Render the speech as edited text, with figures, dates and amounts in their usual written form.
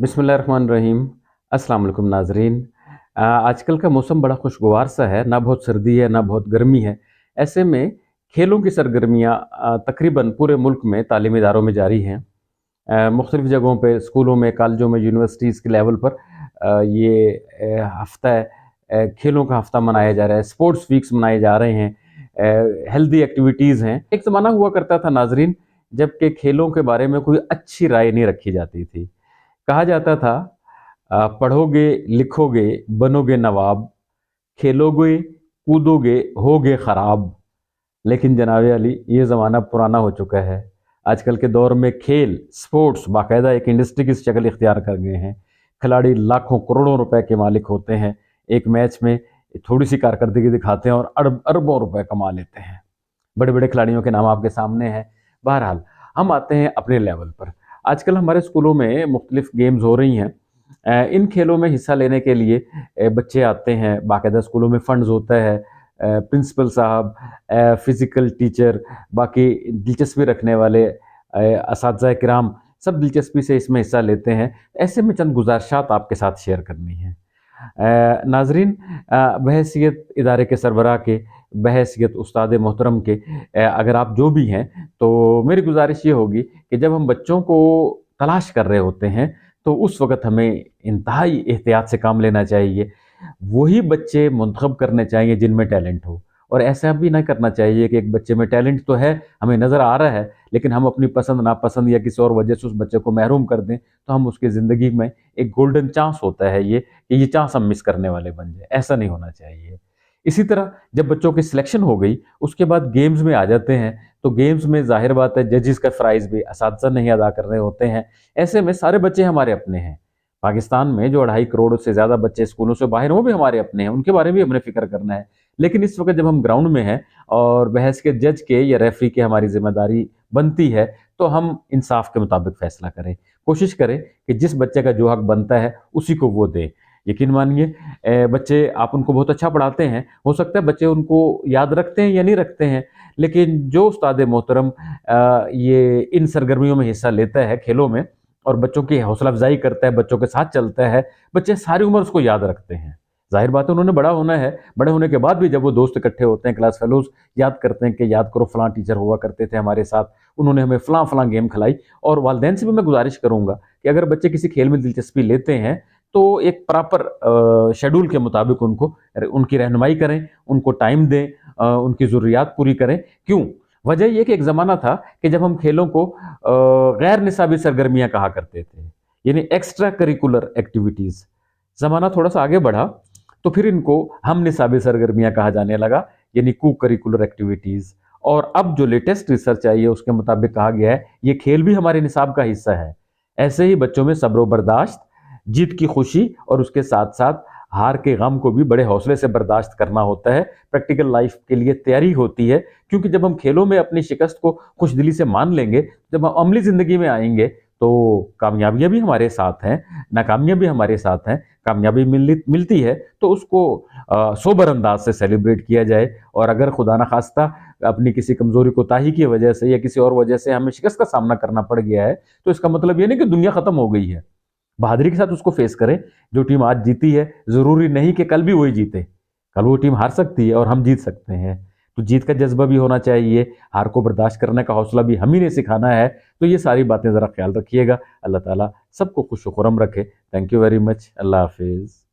बिस्मिल्लाहिर्रहमानिर्रहीम। अस्सलाम वालेकुम नाज़रीन। आजकल का मौसम बड़ा खुशगवार सा है, ना बहुत सर्दी है ना बहुत गर्मी है। ऐसे में खेलों की सरगर्मियाँ तकरीबन पूरे मुल्क में तालीमी इदारों में जारी हैं। मुख्तलिफ़ जगहों पे स्कूलों में, कॉलेजों में, यूनिवर्सिटीज़ के लेवल पर ये हफ़्ता खेलों का हफ़्ता मनाया जा रहा है, स्पोर्ट्स वीक्स मनाए जा रहे हैं, हेल्दी एक्टिविटीज़ हैं। एक ज़माना हुआ करता था नाज़रीन, जबकि खेलों के बारे में कोई अच्छी राय नहीं रखी जाती थी। कहा जाता था पढ़ोगे लिखोगे बनोगे नवाब, खेलोगे कूदोगे होगे खराब। लेकिन जनाब अली, ये ज़माना पुराना हो चुका है। आजकल के दौर में खेल स्पोर्ट्स बाकायदा एक इंडस्ट्री की शक्ल इख्तियार कर गए हैं। खिलाड़ी लाखों करोड़ों रुपए के मालिक होते हैं। एक मैच में थोड़ी सी कारकर्दगी दिखाते हैं और अरबों रुपए कमा लेते हैं। बड़े बड़े खिलाड़ियों के नाम आपके सामने हैं। बहरहाल, हम आते हैं अपने लेवल पर। आजकल हमारे स्कूलों में मुख्तलिफ गेम्स हो रही हैं। इन खेलों में हिस्सा लेने के लिए बच्चे आते हैं, बाकायदा स्कूलों में फंड्स होता है। प्रिंसिपल साहब, फिज़िकल टीचर, बाकी दिलचस्पी रखने वाले असातिज़ा किराम सब दिलचस्पी से इसमें हिस्सा लेते हैं। ऐसे में चंद गुज़ारिशात आपके साथ शेयर करनी है। नाज़रीन, बहैसियत इदारे के सरबराह के, बहैसियत उस्ताद मोहतरम के, अगर आप जो भी हैं, तो मेरी गुजारिश ये होगी कि जब हम बच्चों को तलाश कर रहे होते हैं तो उस वक़्त हमें इंतहाई एहतियात से काम लेना चाहिए। वही बच्चे मुंतखब करने चाहिए जिनमें टैलेंट हो, और ऐसा भी नहीं करना चाहिए कि एक बच्चे में टैलेंट तो है, हमें नज़र आ रहा है, लेकिन हम अपनी पसंद नापसंद या किसी और वजह से उस बच्चे को महरूम कर दें, तो हम उसकी ज़िंदगी में एक गोल्डन चांस होता है ये, कि ये चांस हम मिस करने वाले बन जाए। ऐसा नहीं होना चाहिए। इसी तरह जब बच्चों की सिलेक्शन हो गई, उसके बाद गेम्स में आ जाते हैं, तो गेम्स में ज़ाहिर बात है जजेस का प्राइज़ भी असातिज़ा नहीं अदा कर रहे होते हैं। ऐसे में सारे बच्चे हमारे अपने हैं। पाकिस्तान में जो 2.5 करोड़ से ज़्यादा बच्चे स्कूलों से बाहर हैं, वो भी हमारे अपने हैं, उनके बारे में भी हमने फ़िक्र करना है। लेकिन इस वक़्त जब हम ग्राउंड में हैं और बहस के जज के या रेफरी की हमारी ज़िम्मेदारी बनती है, तो हम इंसाफ़ के मुताबिक फ़ैसला करें। कोशिश करें कि जिस बच्चे का जो हक बनता है, उसी को वो दें। यकीन मानिए, बच्चे आप उनको बहुत अच्छा पढ़ाते हैं, हो सकता है बच्चे उनको याद रखते हैं या नहीं रखते हैं, लेकिन जो उस्ताद मोहतरम ये इन सरगर्मियों में हिस्सा लेता है खेलों में, और बच्चों की हौसला अफजाई करता है, बच्चों के साथ चलता है, बच्चे सारी उम्र उसको याद रखते हैं। जाहिर बात है उन्होंने बड़ा होना है, बड़े होने के बाद भी जब वो दोस्त इकट्ठे होते हैं, क्लास फेलोज याद करते हैं कि याद करो फलां टीचर हुआ करते थे हमारे साथ, उन्होंने हमें फलां फलां गेम खिलाई। और वालिदैन से भी मैं गुजारिश करूंगा कि अगर बच्चे किसी खेल में दिलचस्पी लेते हैं, तो एक प्रॉपर शेड्यूल के मुताबिक उनकी रहनुमाई करें, उनको टाइम दें, उनकी ज़रूरियात पूरी करें। क्यों? वजह यह कि एक ज़माना था कि जब हम खेलों को गैर निसाबी सरगर्मियां कहा करते थे, यानी एक्स्ट्रा करिकुलर एक्टिविटीज़। ज़माना थोड़ा सा आगे बढ़ा तो फिर इनको हम निसाबी सरगर्मियां कहा जाने लगा, यानी को करिकुलर एक्टिविटीज़। और अब जो लेटेस्ट रिसर्च आई है उसके मुताबिक कहा गया है ये खेल भी हमारे निसाब का हिस्सा है। ऐसे ही बच्चों में सब्र बर्दाश्त, जीत की खुशी और उसके साथ साथ हार के गम को भी बड़े हौसले से बर्दाश्त करना होता है। प्रैक्टिकल लाइफ के लिए तैयारी होती है, क्योंकि जब हम खेलों में अपनी शिकस्त को खुश दिली से मान लेंगे, जब हम अमली ज़िंदगी में आएंगे, तो कामयाबियां भी हमारे साथ हैं, नाकामियां भी हमारे साथ हैं। कामयाबी मिलती है तो उसको सोबर अंदाज से सेलिब्रेट किया जाए, और अगर खुदा न खास्ता अपनी किसी कमज़ोरी कोताही की वजह से या किसी और वजह से हमें शिकस्त का सामना करना पड़ गया है, तो इसका मतलब ये नहीं कि दुनिया ख़त्म हो गई है। बहादुरी के साथ उसको फेस करें। जो टीम आज जीती है, ज़रूरी नहीं कि कल भी वही जीते। कल वो टीम हार सकती है और हम जीत सकते हैं। तो जीत का जज्बा भी होना चाहिए, हार को बर्दाश्त करने का हौसला भी हम ही ने सिखाना है। तो ये सारी बातें ज़रा ख्याल रखिएगा। अल्लाह ताला सबको खुश खुरम रखे। Thank you very much. Allah हाफिज़।